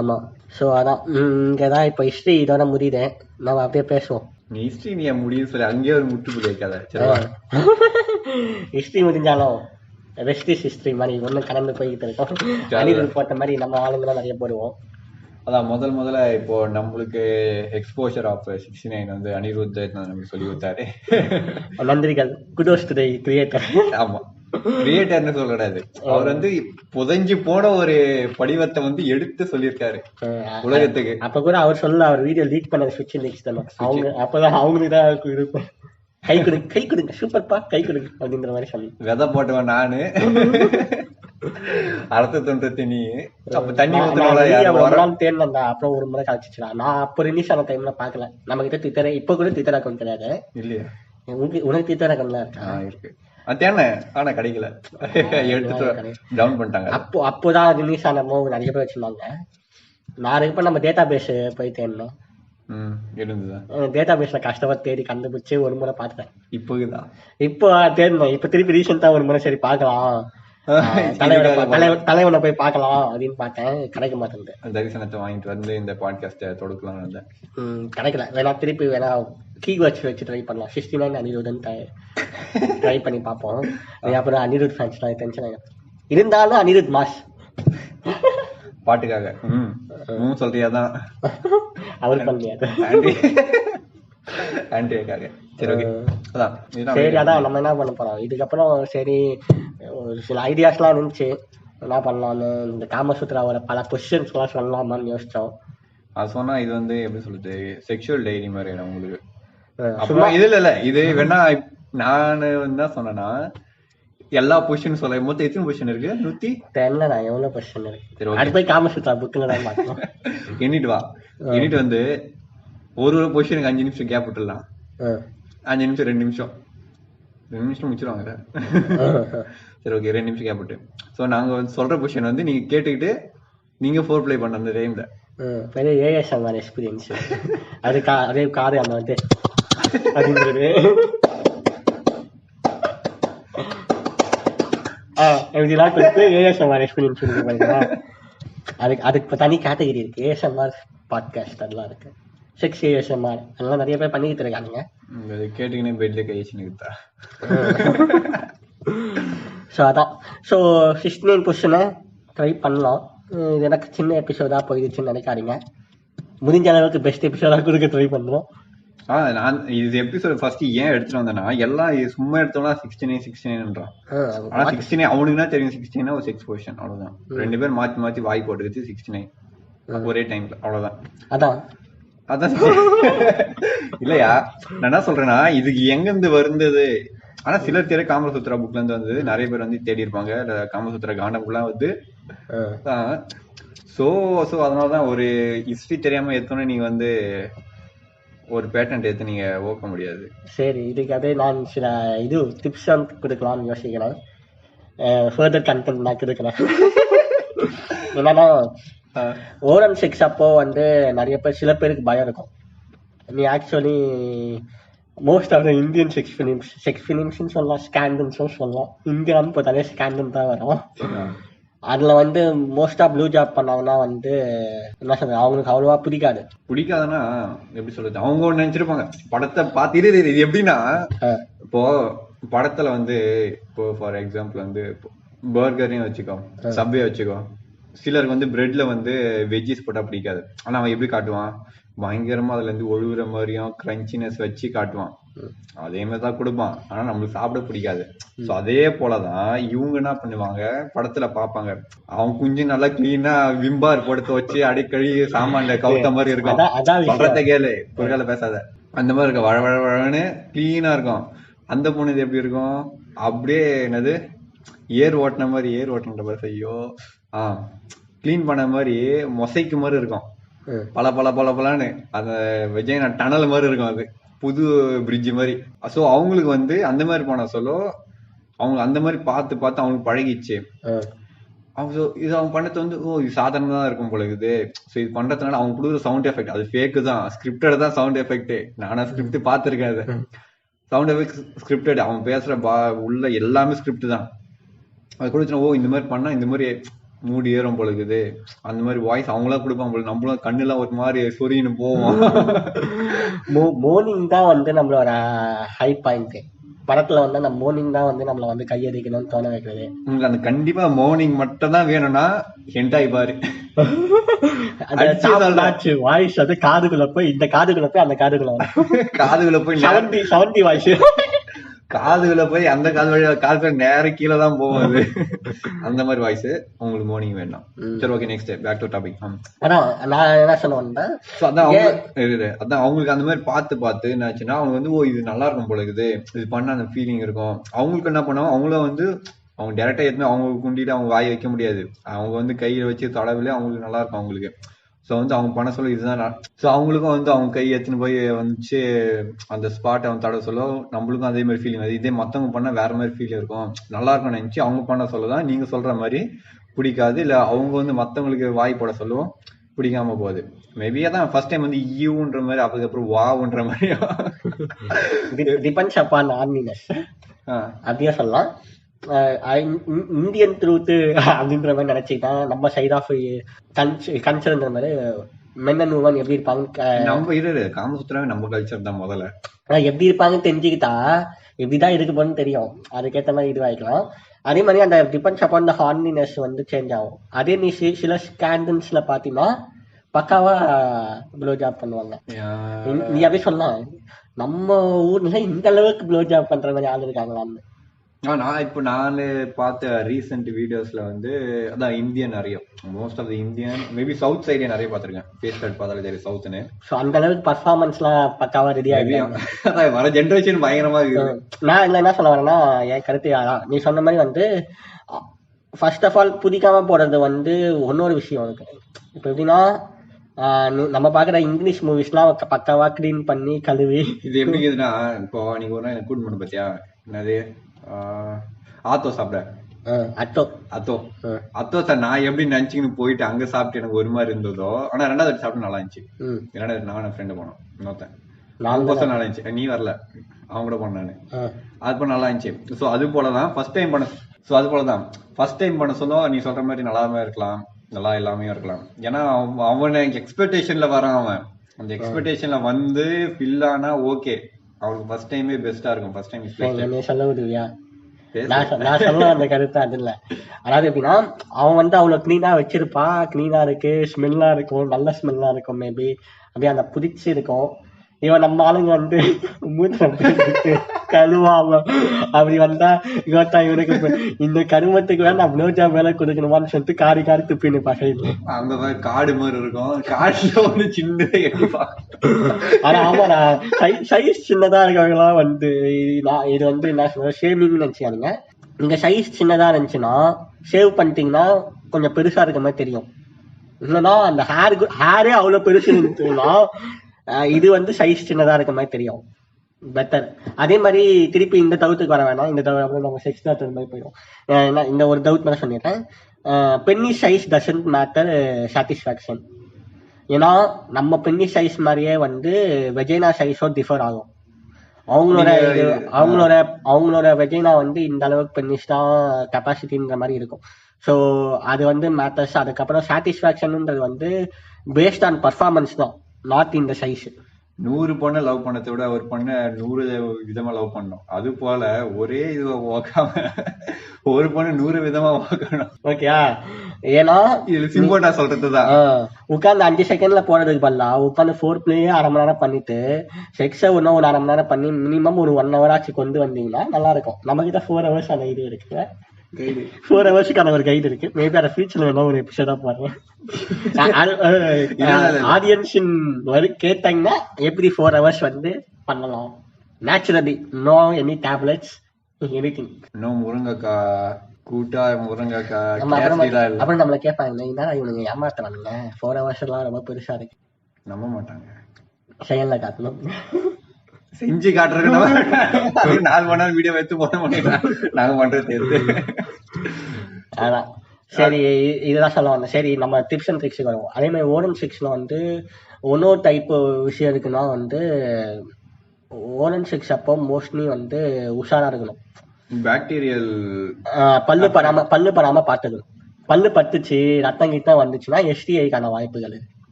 ஆமா. ஸோ அதான் இங்கதான் இப்போ ஹிஸ்ட்ரி இதோட முடியுது. நம்ம அப்படியே பேசுவோம். ஹிஸ்ட்ரி நீ முடியும் சொல்லி அங்கேயே ஒரு முட்டுப்புள்ளி வைக்காத. ஹிஸ்ட்ரி முடிஞ்சாலும் ரெஸ்ட் இஸ் ஹிஸ்ட்ரி மாதிரி ஒன்றும் கடந்து போய்கிட்டு இருக்கோம். அனிருத் போட்ட மாதிரி நம்ம ஆளுங்களாம் நிறைய போடுவோம். அதான் முதல்ல இப்போ நம்மளுக்கு எக்ஸ்போஷர் ஆஃப் 69 வந்து அனிருத் நமக்கு சொல்லி கொடுத்தாரு. நன்றிகள். Kudos to the creator. ஆமா, கிரியேட்டர்னு சொல்லக்கூடாது, அவர் வந்து புதைஞ்சு போன ஒரு படிவத்தை வந்து எடுத்து சொல்லியிருக்காரு உலகத்துக்கு. அப்ப கூட அவர் சொல்ல, அவர் வீடியோ லீக் பண்ண ஸ்விட்ச் லீக்ஸ் தானே அவங்க, அப்பதான் அவங்களுக்கு தான் இருக்கும். கை கொடுங்க சூப்பர்ப்பா, கை கொடுங்க அப்படின்ற மாதிரி சொல்லி விதை போட்டவன் நானு, அர்த்த தொண்டத்தை நீ. அப்ப தண்ணி தேர்ந்தா அப்புறம் ஒரு முறை கழிச்சுடா. நான் அப்ப ரிலீஸ் ஆன டைம்ல பாக்கல. நம்ம கிட்ட ட்விட்டர் இப்ப கூட ட்விட்டர் அக்கௌண்ட் கிடையாது இல்லையா? உனக்கு ட்விட்டர் அக்கௌண்ட்லாம் இருக்கா? இருக்கு. ஆனா கிடைக்கல, எடுத்து டவுன் பண்ணிட்டாங்க. அப்போதான் ரிலீஸ் ஆன மூவி நிறைய பேர் வச்சிருந்தாங்க. நான் இப்ப நம்ம டேட்டா பேஸ் போய் தேடணும். டேட்டா பேஸ்ல கஷ்டப்பட்டு தேடி கண்டுபிடிச்சு ஒரு முறை பாத்துட்டேன். இப்போ தேடணும். இப்ப திருப்பி ரீசெண்டா ஒரு முறை சரி பாக்கலாம், தலைவனை போய் பாக்கலாம் அப்படின்னு பார்த்தேன். கிடைக்க மாட்டேங்குது. தரிசனத்தை வாங்கிட்டு வந்து இந்த பாட்காஸ்ட தொடுக்கலாம். கிடைக்கல. வேணா திருப்பி வேணா கீவேர்ட்ஸ் வச்சு ட்ரை பண்ணலாம். 69 அனிருத் ட்ரை பண்ணி பார்ப்போம். அப்புறம் அனிருத் ஃபேன்ஸ் டென்ஷன் ஆகும். இருந்தாலும் அனிருத் மாஸ் பாட்டுக்காக சொல்றியாதான் அவர் பண்ணியாரு. சரி, அதான் நம்ம என்ன பண்ண போறோம் இதுக்கப்புறம். சரி, சில ஐடியாஸ்லாம் இருந்துச்சு என்ன பண்ணலாம்னு. இந்த காமசூத்ராவோட பல பொசிஷன்ஸ் எல்லாம் சொல்லலாமான்னு யோசிச்சோம். அது சொன்னா இது வந்து எப்படி சொல்றது, செக்ஷுவல் டைரி மாதிரி உங்களுக்கு. அப்புறம் இது இல்ல, இது வேணா நானு தான் சொன்னேன்னா எல்லா பொசிஷன் சொல்ல. மொத்தம் எத்தனை பொசிஷன் இருக்கு? 110 எவ்வளவு பொசிஷன் இருக்கு? அது போய் காமசூத்ரா புக்ல தான் பார்த்தோம். எண்ணிட்டு வா. எண்ணிட்டு வந்து ஒரு பொசிஷனுக்கு 5 நிமிஷம் கேப் விட்டுடலாம். 5 நிமிஷம் 2 நிமிஷம் முடிச்சிருவாங்க. சரி, ஓகே, 2 நிமிஷம் கேப் விட்டு. ஸோ நாங்க சொல்ற பொசிஷன் வந்து நீங்க கேட்டுக்கிட்டு நீங்க ஃபோர் பிளே பண்ண அந்த டைம்ல பெரிய ஏஎஸ்எம்ஆர் எக்ஸ்பீரியன்ஸ். அதே காது அந்த வந்து அப்படின்றது எப்படிலாம் கொடுத்து ஏஎஸ்எம்ஆர் எக்ஸ்பீரியன்ஸ் பாருங்க. அதுக்கு தனி கேட்டகரி இருக்கு. ஏஎஸ்எம்ஆர் பாட்காஸ்ட் அதெல்லாம் இருக்கு. செக்ஸ் ஏஎஸ்எம்ஆர் அதெல்லாம் நிறைய பேர் பண்ணிக்கிட்டு இருக்காங்க. கேட்டுக்கினே பெட்ல கை வச்சுக்கிட்டா. ஸோ அதான். ஸோ 69 பொசிஷனை ட்ரை பண்ணலாம். இது எனக்கு சின்ன எபிசோடா போயிடுச்சுன்னு நினைக்காதீங்க. முடிஞ்ச அளவுக்கு பெஸ்ட் எபிசோடா கொடுக்க ட்ரை பண்ணுறோம். நான் இது எபிசோட் ஃபர்ஸ்ட் ஏன் எடுத்துட்டு வந்தேன்னா, எல்லாம் சும்மா எடுத்தோம்னா 69 ஆனா 69 அவனுக்குன்னா தெரியும். 69 ஒரு செக்ஸ் பொசிஷன், அவ்வளவுதான். 2 பேர் மாத்தி வாய் போட்டுக்கிட்டு 69 ஒரே டைம்ல, அவ்வளவுதான். அதான் இல்லையா? நான் என்ன சொல்றேன்னா, இதுக்கு எங்க இருந்து வந்தது, ஆனா சிலர் தேடி காமசூத்ரா புக்ல இருந்து வந்து நிறைய பேர் வந்து தேடி இருப்பாங்க. காமசூத்ரா காண்டம்லாம் வந்து சோ அதனாலதான் ஒரு ஹிஸ்டரி தெரியாம எடுத்தோன்னே நீங்க வந்து ஒரு பேட்டன்ட் எடுத்து நீங்க ஓக்க முடியாது. சரி, இதுக்கு அதே நான் சில டிப்ஸ் கொடுக்கலாம்னு யோசிக்கிறேன். ஃபர்தர் கண்டென்ட் நான் கொடுக்குறேன். என்னன்னா ஓரல் செக்ஸ் அப்போ வந்து நிறைய பேர் சில பேருக்கு பயம் இருக்கும். நீ actually most of the Indian sex ஃபிலிம்ஸ்ன்னு சொல்லலாம், ஸ்கேண்டல்ஸும் சொல்லலாம். இந்தியான்னு பார்த்தாலே ஸ்கேண்டல் தான் வரும். அதுல வந்து மோஸ்டா ப்ளூ ஜாப் பண்ணாங்கன்னா வந்து என்ன சொல்றது, அவங்களுக்கு அவ்வளவா பிடிக்காதுன்னா எப்படி சொல்றது, அவங்க ஒண்ணு நினைச்சிருப்பாங்க படத்தை பார்த்துட்டு. இது எப்படின்னா இப்போ படத்துல வந்து இப்போ ஃபார் எக்ஸாம்பிள் வந்து பர்கரையும் வச்சுக்கோ, சப்வே வச்சுக்கோ. சிலருக்கு வந்து பிரெட்ல வந்து வெஜ்ஜிஸ் போட்டா பிடிக்காது. ஆனா அவன் எப்படி காட்டுவான், பயங்கரமா அதுல இருந்து ஒழுகுற மாதிரியும் கிரன்ச்சினஸ் வச்சு காட்டுவான். அதே மாதிரிதான் கொடுப்பான். ஆனா நம்மளுக்கு சாப்பிட பிடிக்காது. சோ அதே போலதான் இவங்க என்ன பண்ணுவாங்க, படத்துல பாப்பாங்க அவன் குஞ்சு நல்லா கிளீனா விம்பார் படுத்த வச்சு அடிக்கடி சாமான்ல கவுத்த மாதிரி இருக்கும். சொல்றத கேளு, குறுகால பேசாத. அந்த மாதிரி இருக்கும், வழ வழ வழன்னு கிளீனா இருக்கும். அந்த பொண்ணு இது எப்படி இருக்கும், அப்படியே என்னது ஏர் ஓட்டின மாதிரி ஐயோ கிளீன் பண்ண மாதிரி மொசைக்கு மாதிரி இருக்கும். பல பல பல பலன்னு அந்த விஜயனா டனல் மாதிரி இருக்கும். அது புது பிரிட்ஜ் மாதிரி. சோ அவங்களுக்கு வந்து அந்த மாதிரி போன சொல்ல அவங்க அந்த மாதிரி பார்த்து பார்த்து அவங்களுக்கு பழகிச்சு. அவங்க இது அவங்க பண்ணது வந்து இது சாதாரணமா தான் இருக்கும் போல இருக்குது. சோ இது பண்றதுனால அவங்க கொடுக்குற சவுண்ட் எஃபெக்ட் அது ஃபேக்கு தான், ஸ்கிரிப்டட் தான் சவுண்ட் எஃபெக்ட். நானா ஸ்கிரிப்ட் பார்த்திருக்கேன். அது சவுண்ட் எஃபெக்ட் ஸ்கிரிப்டட், அவன் பேசுற உள்ள எல்லாமே ஸ்கிரிப்ட் தான். அது கொடுத்துனா இந்த மாதிரி பண்ணா இந்த மாதிரி மூடி ஏறும் போல இருக்குது. அந்த மாதிரி வாய்ஸ் அவங்களா கொடுப்பாங்க போல. நம்மளும் கண்ணுலாம் ஒரு மாதிரி சொரின்னு போவோம். மோர்னிங் தான் வந்து நம்மளோட ஹை பாயிண்ட். படத்துல வந்து நம்ம மோர்னிங் தான் வந்து நம்மள வந்து கையடிக்கணும்னு தோண வைக்கிறது. உங்களுக்கு அந்த கண்டிப்பா மோர்னிங் மட்டும் தான் வேணும்னா ஹென்டாய் பாரு. வாய்ஸ் அது காதுக்குள்ள போய் இந்த காதுக்குள்ள போய் அந்த காதுக்குள்ள போய் 70 வாய்ஸ் காதுகளை போய் அந்த காது வழியா காது நேரம் கீழே தான் போகுது. அந்த மாதிரி வாய்ஸ் உங்களுக்கு மார்னிங் வேண்டாம். சரி, okay, next back to topic. அதான் நான் என்ன சொல்ல வந்தேன், அதான் அவங்களுக்கு அந்த மாதிரி பார்த்து என்னாச்சுன்னா அவங்க வந்து இது நல்லா இருக்கும் போல இருக்குது, இது பண்ண அந்த ஃபீலிங் இருக்கும். அவங்களுக்கு என்ன பண்ணுவாங்க, அவங்களும் வந்து அவங்க டேரக்டா எதுவுமே அவங்களுக்கு குண்டிட்டு அவங்க வாய் வைக்க முடியாது. அவங்க வந்து கையில வச்சு தடவிலே அவங்களுக்கு நல்லா இருக்கும் அவங்களுக்கு. ஸோ வந்து அவங்க பண்ண சொல்ல இதுதான். ஸோ அவங்களுக்கும் வந்து அவங்க கை எடுத்துன்னு போய் வந்துச்சு அந்த ஸ்பாட் அவன் தடவை சொல்ல நம்மளுக்கும் அதே மாதிரி ஃபீலிங் அது. இதே மற்றவங்க பண்ணா வேற மாதிரி ஃபீல் இருக்கும், நல்லா இருக்கும்னு நினைச்சு அவங்க பண்ண சொல்லதான் நீங்க சொல்ற மாதிரி பிடிக்காது. இல்ல அவங்க வந்து மற்றவங்களுக்கு வாய் போட சொல்லுவோம் பிடிக்காம போகுது. மேபி அதான் ஃபர்ஸ்ட் டைம் வந்து யூன்ற மாதிரி, அதுக்கப்புறம் வாவுன்ற மாதிரி டிபெண்ட்ஸ் அப்பான் ஆர்மினஸ் அப்படியே சொல்லலாம். இந்தியன் ட்ரூத் அப்படின்ற மாதிரி நினைச்சுக்கிட்டா நம்ம சைட் ஆஃப் கல்ச்சர்ன்ற மாதிரி மென் அண்ட் உமன் எப்படி இருப்பாங்க, நம்ம காமசூத்ராவே நம்ம கல்ச்சர் தான் முதல்ல. எப்படி இருப்பாங்கன்னு தெரிஞ்சுக்கிட்டா எப்படிதான் இருக்கு போன்னு தெரியும், அதுக்கேற்ற மாதிரி இதுவாகிக்கலாம். அதே மாதிரி அந்த டிபெண்ட்ஸ் அப்பான் த ஹார்னினஸ் வந்து சேஞ்ச் ஆகும். அதே நீ சில ஸ்கேண்டல்ஸ்ல பாத்தீங்கன்னா பக்காவா ப்ளோ ஜாப் பண்ணுவாங்க. நீ அப்படியே சொல்லலாம் நம்ம ஊர்ல இந்த அளவுக்கு ப்ளோ ஜாப் பண்ற மாதிரி ஆள் இருக்காங்களான்னு. நான் பார்த்த ரீசெண்ட் வீடியோஸ்ல வந்து அதான் இந்தியன் நிறைய, most of the Indian, maybe south சைடே நிறைய பார்த்திருக்கேன். ஃபேஸ் கட் பார்த்தாலே தெரியும் சவுத்னு. சோ அந்த அளவுக்கு பெர்ஃபார்மன்ஸ்லாம் பக்காவா ரெடி ஆகிடும். அதான் வர ஜெனரேஷன் பயங்கரமா இருக்கு. நான் என்ன சொல்ல வரேன்னா, என் கருத்து நீ சொன்ன மாதிரி வந்து ஃபர்ஸ்ட் ஆஃப் ஆல் புதிக்காம போடுறது வந்து இன்னொரு விஷயம் இருக்கு. இப்போ எப்படின்னா நம்ம பாக்குற இங்கிலீஷ் மூவிஸ்லாம் பக்காவா கிளீன் பண்ணி கழுவி இது எப்படி இருக்குதுன்னா, இப்போ நீங்க ஒரு நாள் கூட்டு பண்ண பாத்தியா என்னது ஆத்தோ சாப்பிட அத்தோ சார் நான் எப்படி நினைச்சுக்கின்னு போயிட்டு அங்க சாப்பிட்டு எனக்கு ஒரு மாதிரி இருந்ததோ, ஆனா ரெண்டாவது சாப்பிட்டு நல்லா இருந்துச்சு. ரெண்டாவது நான் ஃப்ரெண்டு போனோம், இன்னொருத்தன் 4 நல்லா இருந்துச்சு. நீ வரல, அவங்க கூட போனானு, அது பண்ண நல்லா இருந்துச்சு. சோ அது போலதான் ஃபர்ஸ்ட் டைம் பண்ண. சோ அது போலதான் ஃபர்ஸ்ட் டைம் பண்ண சொல்ல நீ சொல்ற மாதிரி நல்லாமே இருக்கலாம், நல்லா எல்லாமே இருக்கலாம். ஏன்னா அவன் எக்ஸ்பெக்டேஷன்ல வரான், அவன் அந்த எக்ஸ்பெக்டேஷன்ல வந்து ஃபில் ஆனா ஓகே, அவனுக்கு ஃபர்ஸ்ட் டைமே பெஸ்டா இருக்கும். ஃபர்ஸ்ட் டைம் சொல்ல விடுவியா? நான் சொல்ல அந்த கருத்து அது இல்ல. அதாவது எப்படின்னா அவன் வந்து அவ்வளவு கிளீனா வச்சிருப்பா, கிளீனா இருக்கு, ஸ்மெல்லா இருக்கும், நல்ல ஸ்மெல்லா இருக்கும், மேபி அப்படியே அந்த புதிச்சு இருக்கும். இவன் நம்ம ஆளுங்க வந்து மூத்திரம் கழுவாம அப்படி வந்தா இவனுக்கு இந்த கருமத்துக்கு வேணா ப்ளோ ஜாப் வேலை கொடுக்கணுமான்னு சொல்லிட்டு காரி காரி துப்பின்னு பசங்க. அந்த மாதிரி காடு மாதிரி இருக்கும், காடுல ஒரு சின்ன. ஆனா ஆமாடா, சைஸ் சின்னதா இருக்கவங்களா வந்து இது வந்து என்ன சொல்ற ஷேவிங்னு நினைச்சானுங்க. நீங்க சைஸ் சின்னதா இருந்துச்சுன்னா ஷேவ் பண்ணிட்டீங்கன்னா கொஞ்சம் பெருசா இருக்க மாதிரி தெரியும். இல்லைன்னா அந்த ஹேரே அவ்வளவு பெருசு இருந்துச்சுன்னா இது வந்து சைஸ் சின்னதா இருக்க மாதிரி தெரியும். பெட்டர். அதே மாதிரி திருப்பி இந்த டவுட்டுக்கு வர வேணாம். இந்த டவுட் அப்புறம் நம்ம செக்ஸ் டாக்டர் மாதிரி போயிடும். இந்த ஒரு டவுட் மட்டும் சொல்லிடுறேன். Penny size doesn't matter satisfaction. ஏன்னா நம்ம பென்னி சைஸ் மாதிரியே வந்து வெஜைனா சைஸும் டிஃபர் ஆகும். அவங்களோட வெஜைனா வந்து இந்த அளவுக்கு பென்னிஸ் தான் கெப்பாசிட்டின்ற மாதிரி இருக்கும். ஸோ அது வந்து மேட்டர்ஸ். அதுக்கப்புறம் சாட்டிஸ்ஃபேக்ஷன்ன்றது வந்து பேஸ்ட் ஆன் பர்ஃபார்மன்ஸ் தான், நாட் இந்த சைஸ். 100 பொண்ணை லவ் பண்ணதை விட ஒரு பொண்ணை 100 விதமா லவ் பண்ணணும். அது போல ஒரே இதுவா ஓக்காம ஒரு பொண்ணு 100 விதமா ஓக்கணும். ஓகேயா? ஏன்னா இது சிம்பிளா சொல்றதுதான். உட்காந்து 5 செகண்ட்ல போறதுக்கு பதிலா உட்காந்து 4 பிளேயே 1/2 மணி நேரம் பண்ணிட்டு செக்ஸை இன்னும் ஒரு 1/2 மணி நேரம் பண்ணி மினிமம் ஒரு 1 hour ஆச்சு கொண்டு வந்தீங்கன்னா நல்லா இருக்கும். நம்ம கிட்ட 4 hours ஆன இது இருக்கு, 4 ஹவர்ஸுக்கான ஒரு கைடு இருக்கு. மேபி அதை ஃபியூச்சர்ல வேணா ஒரு எபிசோடா பாருங்க. ஆடியன்ஸின் கேட்டாங்கன்னா எப்படி 4 hours வந்து பண்ணலாம் naturally, no any tablets, anything. No முருங்கைக்காய் கூட்டா, முருங்கைக்காய். அப்புறம் நம்மள கேட்பாங்க, என்னடா இவனுங்க ஏமாத்துறானுங்க, 4 hours எல்லாம் ரொம்ப பெருசா இருக்கு. நம்ப மாட்டாங்க. செயல்ல காட்டணும், செஞ்சு காட்டுறதுக்கு 4 மணி நேரம் வீடியோ வைத்து போட மாட்டேன் நாங்க பண்றது. அதான் சரி, இதுதான் சொல்ல வந்தேன். சரி, நம்ம டிப்ஸ் அண்ட் ட்ரிக்ஸுக்கு வருவோம். அதே மாதிரி ஓரல் செக்ஸ்ல வந்து ஒன்னொரு டைப் விஷயம் இருக்குன்னா வந்து ஓரல் செக்ஸ் அப்போ மோஸ்ட்லி வந்து உஷாரா இருக்கணும். பாக்டீரியல் பல்லு படாம பார்த்துக்கணும். பல்லு பட்டுச்சு ரத்தம் கிட்ட வந்துச்சுன்னா எஸ்டிஐக்கான வாய்ப்புகள்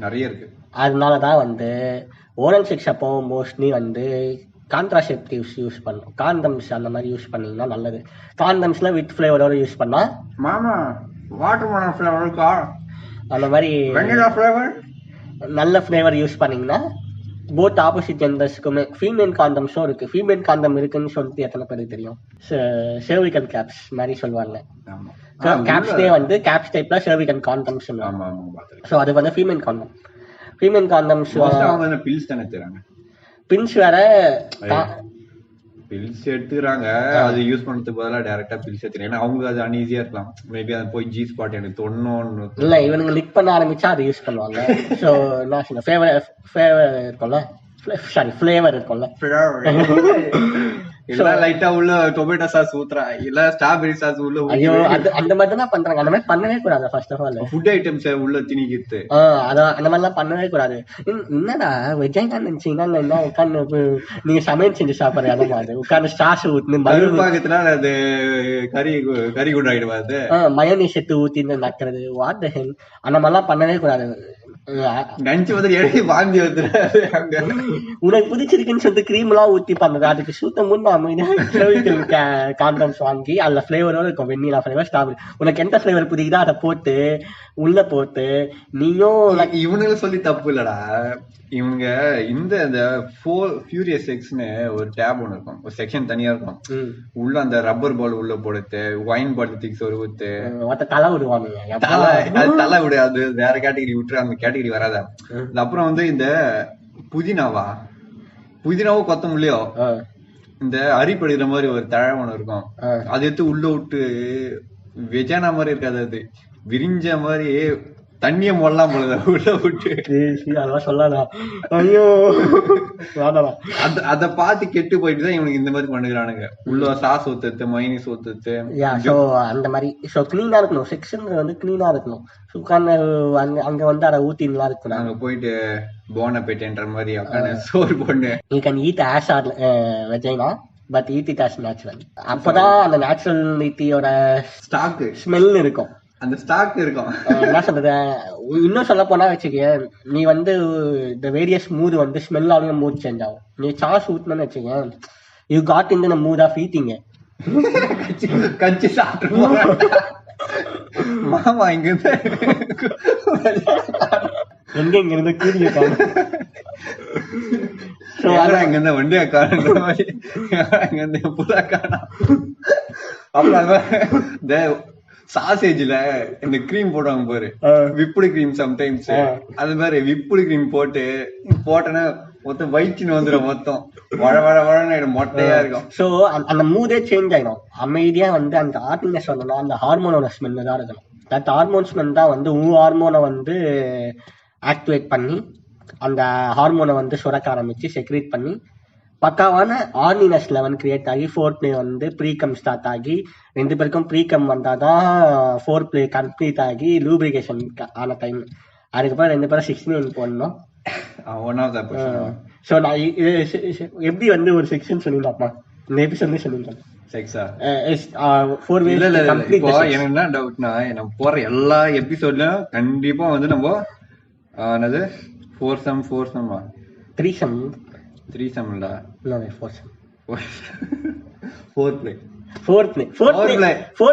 நிறைய இருக்கு. அதனாலதான் வந்து ஓரல் செக்ஸ் அப்போ மோஸ்ட்லி வந்து கான்ட்ராசெப்டிவ்ஸ் யூஸ் பண்ணணும். காண்டம்ஸ் அந்த மாதிரி யூஸ் பண்ணீங்கன்னா நல்லது. காண்டம்ஸ்ல வித் ஃபிளேவரோட யூஸ் பண்ணா மாமா வாட்டர்மெலன் ஃபிளேவர் இருக்கா, அந்த மாதிரி வெனிலா ஃபிளேவர் நல்ல ஃபிளேவர் யூஸ் பண்ணீங்கன்னா போத் ஆப்போசிட் ஜெண்டர்ஸ்க்குமே. ஃபீமேல் காண்டம்ஸும் இருக்கு. ஃபீமேல் காண்டம் இருக்குன்னு சொல்லிட்டு எத்தனை பேருக்கு தெரியும்? சர்விக்கல் கேப்ஸ் மாதிரி சொல்லுவாங்க. கேப்ஸ்டே வந்து கேப்ஸ் டைப்ல சர்விக்கல் காண்டம்ஸ் சொல்லுவாங்க. ஸோ அது வந்து ஃபீமேல் காண்டம். ஃபீமேல் காண்டம்ஸ் பில்ஸ் தானே தராங்க. பில்ஸ் வேற பில்ஸ் எடுத்துக்கிறாங்க. அது யூஸ் பண்றதுக்கு பதிலா டைரக்டா பில்ஸ் எடுத்துறாங்க. ஏன்னா அவங்க அது அன்ஈஸியா இருக்கலாம். மேபி அது போய் ஜி ஸ்பாட் எனக்கு தொண்ணோன்னு இல்ல, இவனுங்க லிக் பண்ண ஆரம்பிச்சா அது யூஸ் பண்ணுவாங்க. ஸோ என்ன சொல்ல ஃபேவர் இருக்கும்ல, சாரி ஃபிளேவர் இருக்கும்ல, இல்ல லைட்டா உள்ள டொமேட்டோ சாஸ் ஊத்துறா, இல்ல ஸ்ட்ராபெரி சாஸ் உள்ள. ஐயோ, அந்த மாதிரி தான் பண்றாங்க. அந்த மாதிரி பண்ணவே கூடாது. First of all food items உள்ள திணிக்கிட்டு அதான் அந்த மாதிரிலாம் பண்ணவே கூடாது. என்னடா வெஜைனா நினைச்சீங்கன்னா என்ன உட்காந்து நீங்க சமையல் செஞ்சு சாப்பிடுற அந்த மாதிரி உட்காந்து ஸ்டார்ஸ் ஊத்துன்னு பாக்கத்துல அது கறி குண்டாயிடுவா. அது மயோனீஸ் எடுத்து ஊத்தி நக்கிறது வாட் தி ஹெல், அந்த மாதிரிலாம் பண்ணவே கூடாது. நஞ்சு வந்து எழுதி வாங்கி வந்துடுறாரு. உனக்கு பிடிச்சிருக்குன்னு சொல்லிட்டு கிரீம் எல்லாம் ஊத்தி பண்ணது அதுக்கு சுத்தம் காண்டம்ஸ் வாங்கி அதுல பிளேவரோட இருக்கும். வெண்ணிலா பிளேவர், ஸ்ட்ராபெரி, உனக்கு எந்த பிளேவர் பிடிக்குதோ அதை போட்டு உள்ள போட்டு நீயும். இவனுங்க சொல்லி தப்பு இல்லடா. இவங்க இந்த ஃபியூரியஸ் செக்ஸ்னு ஒரு டேப் ஒன்று இருக்கும், ஒரு செக்ஷன் தனியா இருக்கும். உள்ள அந்த ரப்பர் பால் உள்ள போடுத்து, ஒயின் பாட்டில் திக்ஸ் ஒரு ஊத்து, தலை விடுவாங்க. அது தலை விடு, அது வேற கேட்டகரி விட்டுரு, அந்த கேட்டகரி வராத. அப்புறம் வந்து இந்த புதினாவோ கொத்தமல்லியோ இந்த அரிப்படுகிற மாதிரி ஒரு தழை ஒண்ணு இருக்கும். அது எடுத்து உள்ள விட்டு வெஜானா மாதிரி இருக்காது, அது விரிஞ்ச மாதிரி தண்ணிய மொல்லாம் போல உள்ள விட்டு அதெல்லாம் சொல்லலாம். ஐயோ, அத பாத்து கெட்டு போயிட்டுதான் இவனுக்கு இந்த மாதிரி பண்ணுகிறானுங்க. உள்ள சாஸ் ஊத்துறது, மைனஸ் ஊத்துறது. அந்த மாதிரி கிளீனா இருக்கணும். செக்ஷன் வந்து கிளீனா இருக்கணும். அங்க வந்து அதை ஊத்தின்லாம் இருக்கணும். அங்க போயிட்டு போனபேட்டேன்ற மாதிரி சோறு பொண்ணு you can eat as or வெஜைனா but eat it as natural. அப்பதான் அந்த நேச்சுரலிட்டியோட ஸ்டாக் ஸ்மெல் இருக்கும், அந்த ஸ்டாக் இருக்கும். என்ன சொல்றது, இன்னும் சொல்ல போனா வச்சுக்க, நீ வந்து இந்த வேரியஸ் மூட் வந்து ஸ்மெல்லாலும் மூட் சேஞ்ச் ஆகும். நீ சாஸ் ஊத்தணும்னு வச்சுக்க, you got in the mood of eating. கஞ்சி சாப்பிட்டு மாமா இங்க இருந்து கூடிய ஸோ இங்க இருந்து வண்டியா காணுன்ற மாதிரி இங்க இருந்து புதா காணும். அப்புறம் சாசேஜ்ல இந்த கிரீம் போடுவாங்க பாரு, விப்புடு கிரீம் சம்டைம்ஸ், அது மாதிரி விப்புடு கிரீம் போட்டேன்னா மொத்தம் வயிற்றுன்னு வந்துடும், மொத்தம் வழ வழ வழன்னு மொட்டையா இருக்கும். ஸோ அந்த மூடே சேஞ்ச் ஆயிடும். அமைதியா வந்து அந்த ஹார்ட்னஸ் சொல்லணும்னா அந்த ஹார்மோனோட ஸ்மெல் தான் இருக்கணும். தட் ஹார்மோன் ஸ்மெல் தான் வந்து ஹார்மோனை வந்து ஆக்டிவேட் பண்ணி அந்த ஹார்மோனை வந்து சுரக்க ஆரம்பிச்சு செக்ரேட் பண்ணி பக்காவான ஆர்னினஸ் லெவல் கிரியேட் ஆகி ஃபோர் பிளே வந்து ப்ரீகம் ஸ்டார்ட் ஆகி 2 பேருக்கும் ப்ரீகம் வந்தாதான் ஃபோர் பிளே கம்ப்ளீட் ஆகி லூப்ரிகேஷன் ஆன டைம். அதுக்கப்புறம் 2 பேரும் 16 போடணும். ஸோ நான் எப்படி வந்து ஒரு செக்ஷன் சொல்லிடலாமா இந்த எபிசோட்லேயே சொல்லிடலாம். என்ன டவுட்னா நம்ம போற எல்லா எபிசோட்லயும் கண்டிப்பா வந்து நம்ம என்னது த்ரீசம் இல்ல ஃபோர்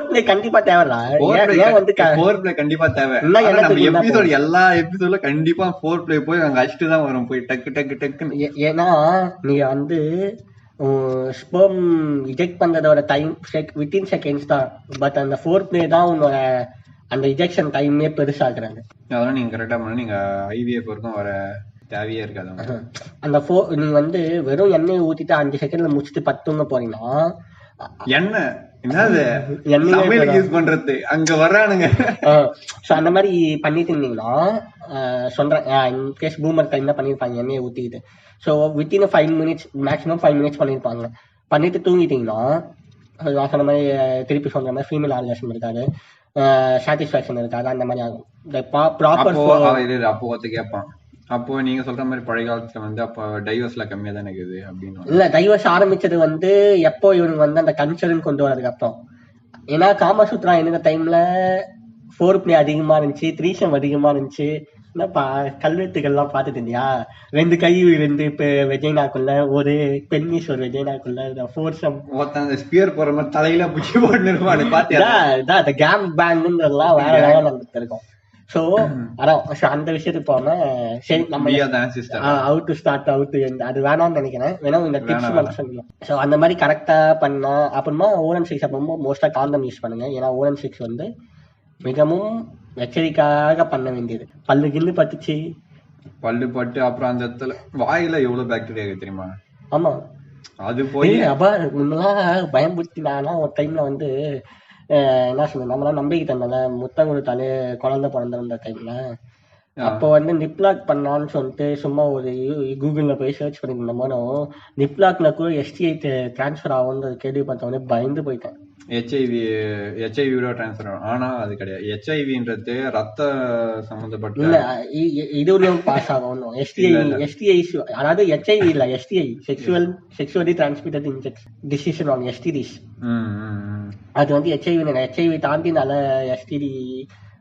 பிளே கண்டிப்பா தேவைடா. கண்டிப்பா தேவை. எபிசோட் எல்லா எபிசோட்ல கண்டிப்பா ஃபோர் பிளே போய் அங்க அடிச்சுட்டு தான் வரும், போய் டக்கு டக்கு டக்குன்னு. ஏன்னா நீங்க வந்து ஸ்பெர்ம் இஜெக்ட் பண்றதோட டைம் வித்தின் செகண்ட்ஸ் தான். பட் அந்த ஃபோர் பிளே தான் உன்னோட அந்த இஜெக்ஷன் டைமே பெருசாக்குறாங்க. அதெல்லாம் நீங்க கரெக்டா பண்ண நீங்க ஐவிஎஃப் வரைக்கும் வர தேவையே இருக்காது. அந்த நீங்க வந்து வெறும் எண்ணெய் ஊத்திட்டு 5 செகண்ட்ல முடிச்சுட்டு 10 போறீங்கன்னா எண்ணெய் எண்ணெய் யூஸ் பண்றது அங்க வர்றானுங்க. அந்த மாதிரி பண்ணிட்டு இருந்தீங்கன்னா சொல்றேன், இன்கேஸ் பூமர் டைம் தான் பண்ணிருப்பாங்க எண்ணெயை ஊத்திக்கிட்டு. So within 5 minutes maximum 5 minutes பண்ணிருப்பாங்க. பண்ணிட்டு தூங்கிட்டீங்கன்னா நான் சொன்ன மாதிரி திருப்பி சொல்ற மாதிரி ஃபீமேல் ஆர்காசம் இருக்காது, சாட்டிஸ்ஃபேக்ஷன் இருக்காது, அந்த மாதிரி ஆகும். அப்போ கேட்பான். அப்போ நீங்க சொல்ற மாதிரி பழைய காலத்துல வந்து அப்போ டைவர்ஸ்ல கம்மியா தானே இருக்குது அப்படின்னு. இல்ல, டைவர்ஸ் ஆரம்பிச்சது வந்து எப்போ இவனுக்கு வந்து அந்த கல்ச்சர்னு கொண்டு வரதுக்கு அப்புறம். ஏன்னா காமசூத்ரா இருந்த டைம்ல ஃபோர் பிளே அதிகமா இருந்துச்சு, த்ரீசம் அதிகமா இருந்துச்சு. என்னப்பா கல்வெட்டுகள்லாம் பாத்துட்டு இருந்தியா, 2 கை 2 வெஜைனாக்குள்ள ஒரு பென்னிஸ் ஒரு வெஜைனாக்குள்ள ஃபோர்சம் ஸ்பியர் போற மாதிரி தலையில புடிச்சு போட்டு இருப்பானு பாத்தியா, கேம் பேங்க்ன்றதெல்லாம் வேற லெவல் நடந்துட்டு இருக்கும். சோ அதான் அந்த விஷயத்துக்கு போன சரி நம்ம அவுட் டு ஸ்டார்ட் அவுட் அது வேணாம்னு நினைக்கிறேன். வேணா இந்த டிப்ஸ் மட்டும் சொல்லலாம். ஸோ அந்த மாதிரி கரெக்டா பண்ணா அப்புறமா ஓரன் 6 அப்போ மோஸ்டா காண்டம் யூஸ் பண்ணுங்க. ஏன்னா ஓரன் 6 வந்து மிகவும் எச்சரிக்கையாக பண்ண வேண்டியது. பல்லு கில்லு பட்டுச்சு, பல்லு பட்டு அப்புறம் அந்த இடத்துல வாயில எவ்வளவு பாக்டீரியா இருக்கு தெரியுமா? ஆமா, அது போய் அப்ப முன்னெல்லாம் பயன்படுத்தினானா ஒரு டைம்ல வந்து என்ன சொல்றது, நம்மளாம் நம்பிக்கிட்டு இருந்தோம்ல முத்தம் கொடுத்தாலே குழந்தை பிறந்த டைம்ல. அப்போ வந்து நிப்லாக் பண்ணான்னு சொல்லிட்டு சும்மா ஒரு கூகுள்ல போய் சர்ச் பண்ணிட்டு இருந்தோம். நிப்லாக்ல கூட STI டிரான்ஸ்ஃபர் ஆகும்னு கேள்விப்பட்டவொடனே பயந்து போயிட்டேன். ஹெச்ஐவியோட டிரான்ஸ்ஃபர் ஆகும். ஆனா அது கிடையாது. ஹெச்ஐவின்றது ரத்த சம்பந்தப்பட்ட இல்ல, இதுலயும் பாஸ் ஆகும். STI அதாவது ஹெச்ஐவி இல்ல, STI sexually transmitted disease on STDs. அது வந்து ஹெச்ஐவி தாண்டி நல்ல STD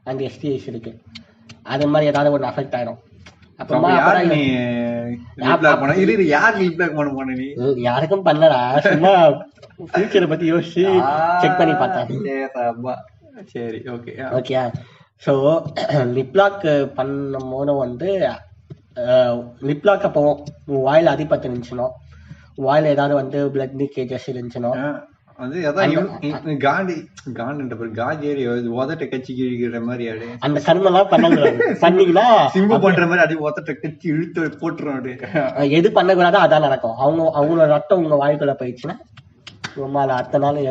அண்ட் STIs இருக்கு. அது மாதிரி ஏதாவது ஒரு அஃபெக்ட் ஆயிரும். யாருக்கும் பண்ணடா, சும்மா ஃபியூச்சரை பத்தி யோசிச்சு செக் பண்ணி பார்த்தேன். சரி, ஓகே ஓகே. ஸோ லிப்லாக் பண்ணும் போது வந்து லிப்லாக் அப்போ வாயில் அடிபட்டு இருந்துச்சுனோ, வாயில் ஏதாவது வந்து பிளட் லீக்கேஜஸ் இருந்துச்சுனோ வந்து அந்த கர்மெல்லாம் பண்ணீங்கன்னா சிம்பு பண்ற மாதிரி அடி ஒதட்ட கட்சி இழுத்து போட்டுரும். எது பண்ணக்கூடாதோ அதான் நடக்கும். அவங்களோட ரத்தம் உங்க வாய்க்குள்ள போயிடுச்சுன்னா அடுத்த நாள்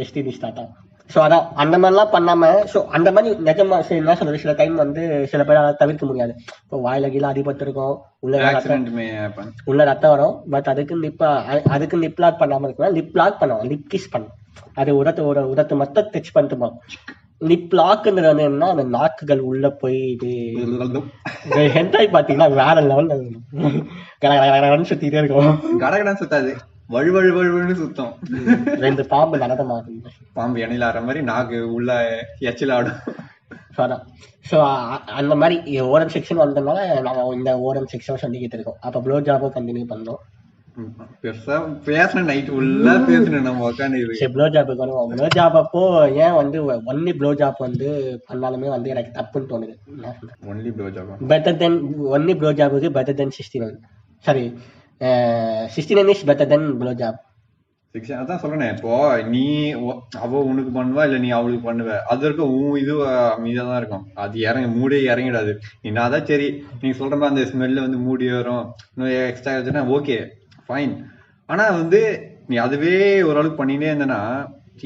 STD ஸ்டார்ட் ஆகும். ஸோ அதான் அந்த மாதிரிலாம் பண்ணாம, ஸோ அந்த மாதிரி நிஜமா என்ன சொல்றது, சில டைம் வந்து சில பேரால தவிர்க்க முடியாது. இப்போ வாயில கீழே அடிபட்டு இருக்கும், உள்ள ரத்தம் வரும். பட் அதுக்கு லிப்லாக் பண்ணாம இருக்கலாம். லிப்லாக் பண்ணுவோம், லிப் கிஸ் பண்ணும். அது உதத்து மட்டும் டச் பண்ணிட்டு போகும். லிப்லாக்ன்றது வந்து என்ன, அந்த நாக்குகள் உள்ள போய் இது ஹென்டாய் பாத்தீங்கன்னா வேற லெவல் சுத்திட்டே இருக்கும். கடகடன் சுத்தாது, வழுவழுவழுன்னு சுத்தம். 2 பாம்பு நடனமாகும், பாம்பு இணையில ஆடுற மாதிரி நாக்கு உள்ள எச்சில் ஆடும். ஸோ அந்த மாதிரி ஓரம் செக்ஷன் வந்ததுனால நாங்க இந்த ஓரம் செக்ஷன் சொல்லிக்கிட்டு இருக்கோம். அப்ப ப்ளோ ஜாபோ கண்டினியூ பண்ணோம். நைட் ஃபுல்லா பேசணும் நம்ம உட்காந்து. ப்ளோ ஜாபுக்கு வருவோம். ப்ளோ ஜாப் அப்போ ஏன் வந்து ஒன்லி ப்ளோ ஜாப் வந்து பண்ணாலுமே வந்து எனக்கு தப்புன்னு தோணுது. Only blow job better than only blow ஜாபுக்கு better than 69. Sorry 69 is better than blow job. அதான் சொல்றேன். இப்போ நீ அவ உனக்கு பண்ணுவா இல்ல நீ அவளுக்கு பண்ணுவ, அது வரைக்கும் உன் இது மீதான் இருக்கும். அது மூடே இறங்கிடாது. அதான் சரி நீங்க சொல்ற மாதிரி அந்த ஸ்மெல்ல வந்து மூடி வரும், எக்ஸ்ட்ரா ஆச்சுன்னா ஓகே ஃபைன். ஆனா வந்து நீ அதுவே ஓரளவுக்கு பண்ணிட்டே இருந்தனா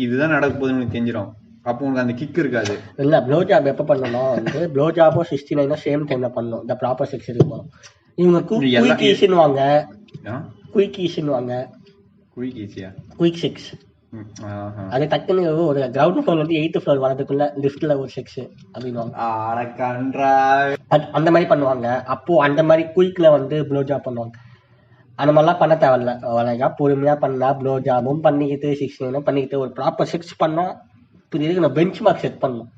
இதுதான் நடக்க போகுதுன்னு உனக்கு தெரிஞ்சிடும். அப்போ உனக்கு அந்த கிக் இருக்காது. இல்ல ப்ளோ ஜாப் எப்ப பண்ணணும் வந்து ப்ளோ ஜாபோ 69 சேம் டைம்ல பண்ணணும். இந்த ப்ராப்பர் செக்ஸ் இருக்கும். இவங்க குயிக் ஈஸ்னுவாங்க, குயிக் ஈஸ்னுவாங்க, குயிக் ஈஸியா குயிக் செக்ஸ். அது டக்குன்னு ஒரு கிரவுண்ட் ஃப்ளோர்ல இருந்து 8th ஃப்ளோர் வரதுக்குள்ள லிஃப்ட்ல ஒரு செக்ஸ் அப்படின்னுவாங்க. அந்த மாதிரி பண்ணுவாங்க. அப்போ அந்த மாதிரி குயிக்ல வந்து ப்ளோ ஜாப் பண்ணுவாங்க. அந்த மாதிரிலாம் பண்ண தேவையில்ல. அழகா பொறுமையா பண்ணா ப்ளோ ஜாபும் பண்ணிக்கிட்டு 69 பண்ணிக்கிட்டு ஒரு ப்ராப்பர் செக்ஸ் பண்ணா இதுக்கு நான் பெஞ்ச் மார்க் செட் பண்ணணும்.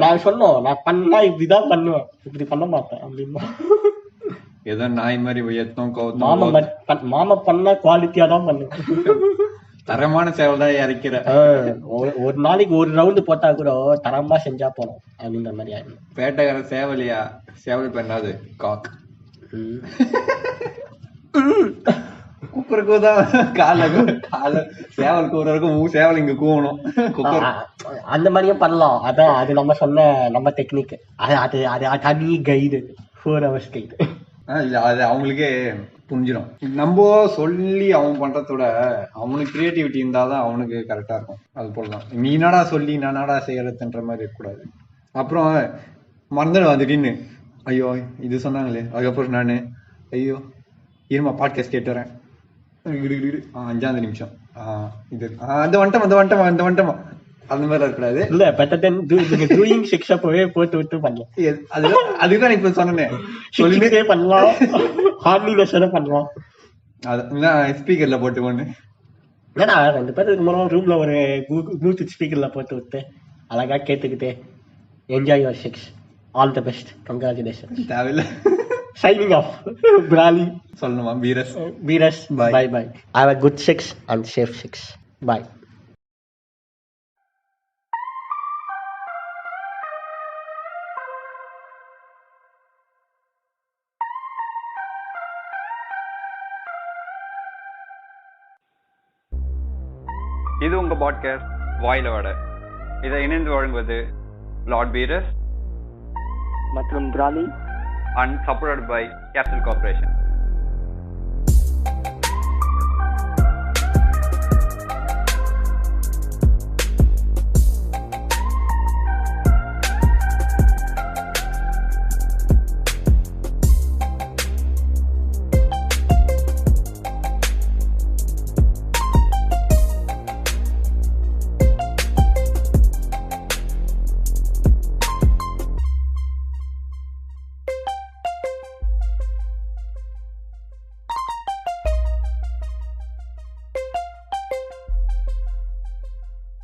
நான் சொன்னோம் நான் பண்ணா இப்படிதான் பண்ணுவேன், இப்படி பண்ண மாட்டேன் அப்படின்னா ஏதோ நாய் மாதிரி மாமா பண்ணா குவாலிட்டியா தான் பண்ணுவேன். தரமான சேவல் தான் இறக்கிற. ஒரு நாளைக்கு ஒரு ரவுண்டு போட்டா கூட தரமா செஞ்சா போறோம் அப்படின்ற மாதிரி ஆயிடும். வேட்டைக்கார சேவலியா, சேவல் பண்ணாது காக் குக்கருக்கு தான் கால சேவல் கூறக்கும் சேவல் இங்க கூவணும். அந்த மாதிரியும் பண்ணலாம். அதான் அது நம்ம சொன்ன நம்ம டெக்னிக். அது அது தனி கைடு 4 hours கைடு. இல்ல அது அவங்களுக்கே புரிஞ்சிடும். நம்ம சொல்லி அவன் பண்றதோட அவனுக்கு கிரியேட்டிவிட்டி இருந்தாதான் அவனுக்கு கரெக்டா இருக்கும். அது போலதான் நீ நாடா சொல்லி நான் நாடா செய்யறதுன்ற மாதிரி இருக்கக்கூடாது. அப்புறம் மறந்துடுவேன் திடீர்னு, ஐயோ இது சொன்னாங்களே, அதுக்கப்புறம் நானு ஐயோ இருமா பாட்காஸ்ட் கேட்டு வரேன் 5வது நிமிஷம் இது அந்த வந்துட்டமா அந்த மாதிரி இருக்கக்கூடாது. இல்ல பெட்டர் தென் டூயிங் செக்ஸ் அப்பவே போட்டு விட்டு பண்ணலாம். அதுதான் இப்ப சொன்னேன், சொல்லிட்டே பண்ணலாம், ஹார்ட்லினஸோட பண்ணலாம். அதான் ஸ்பீக்கர்ல போட்டு ஒண்ணு ஏன்னா 2 பேருக்கு மூலம் ரூம்ல ஒரு ப்ளூடூத் ஸ்பீக்கர்ல போட்டு விட்டு அழகா கேட்டுக்கிட்டே enjoy your sex. All the best, congratulation. தேவையில்ல. Signing off. Brali. சொல்லணுமா? Beerus. Bye. Bye. Have a good sex and safe sex. Bye. இது உங்க பாட்காஸ்ட் வாயில வட. இதை இணைந்து வழங்குவது லார்ட் பீரஸ் மற்றும் பிராலி and supported by Capital Corporation.